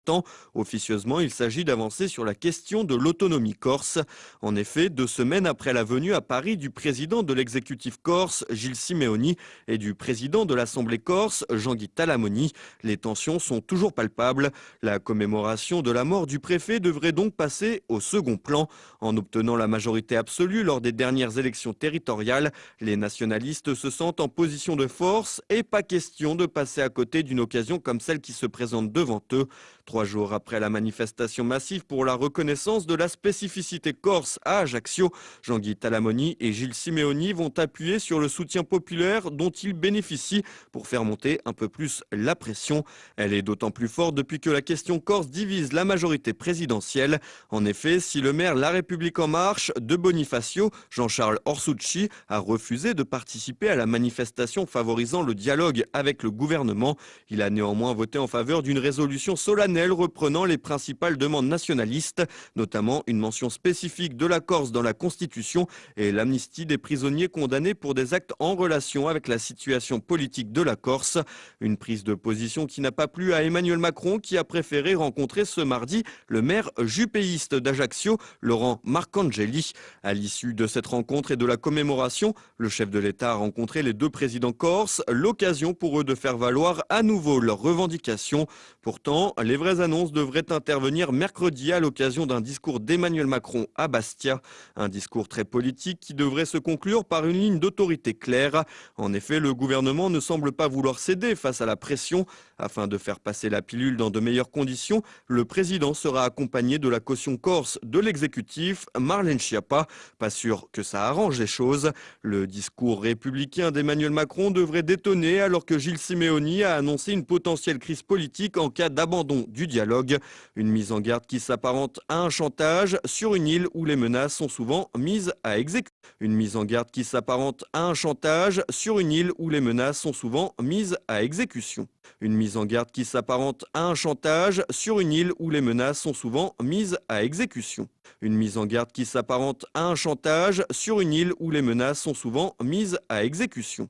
important. Officieusement, il s'agit d'avancer sur la question de l'autonomie corse. En effet, 2 semaines après la venue à Paris du président de l'exécutif corse, Gilles Simeoni, et du président de l'Assemblée corse, Jean-Guy Talamoni, les tensions sont toujours palpables. La commémoration de la mort du préfet devrait donc passer au second plan. En obtenant la majorité absolue lors des dernières élections territoriales, les nationalistes se sentent en position de force et pas question de passer à côté d'une occasion comme celle qui se présente devant eux. 3 jours après la manifestation massive pour la reconnaissance de la spécificité corse à Ajaccio, Jean-Guy Talamoni et Gilles Simeoni vont appuyer sur le soutien populaire dont ils bénéficient pour faire monter un peu plus la pression. Elle est d'autant plus forte depuis que la question corse divise la majorité présidentielle. En effet, si le maire La République En Marche de Bonifacio, Jean-Charles Orsucci, a refusé de participer à la manifestation favorisant le dialogue avec le gouvernement, il a néanmoins voté en faveur d'une résolution solennelle reprenant les principales demandes nationalistes, notamment une mention spécifique de la Corse dans la Constitution et l'amnistie des prisonniers condamnés pour des actes en relation avec la situation politique de la Corse. Une prise de position qui n'a pas plu à Emmanuel Macron, qui a préféré rencontrer ce mardi le maire jupéiste d'Ajaccio, Laurent Marcangeli. À l'issue de cette rencontre et de la commémoration, le chef de l'État a rencontré les 2 présidents corses, l'occasion pour eux de faire valoir à nouveau leurs revendications. Pourtant, les vraies annonces devraient intervenir mercredi à l'occasion d'un discours d'Emmanuel Macron à Bastia. Un discours très politique qui devrait se conclure par une ligne d'autorité claire. En effet, le gouvernement ne semble pas vouloir céder face à la pression. Afin de faire passer la pilule dans de meilleures conditions, le président sera accompagné de la caution corse de l'exécutif, Marlène Schiappa. Pas sûr que ça arrange les choses. Le discours républicain d'Emmanuel Macron devrait détonner alors que Gilles Simeoni a annoncé une potentielle crise politique en cas d'abandon du dialogue. Une mise en garde qui s'apparente à un chantage sur une île où les menaces sont souvent mises à exécution. Une mise en garde qui s'apparente à un chantage sur une île où les menaces sont souvent mises à exécution. Une mise en garde qui s'apparente à un chantage sur une île où les menaces sont souvent mises à exécution. Une mise en garde qui s'apparente à un chantage sur une île où les menaces sont souvent mises à exécution.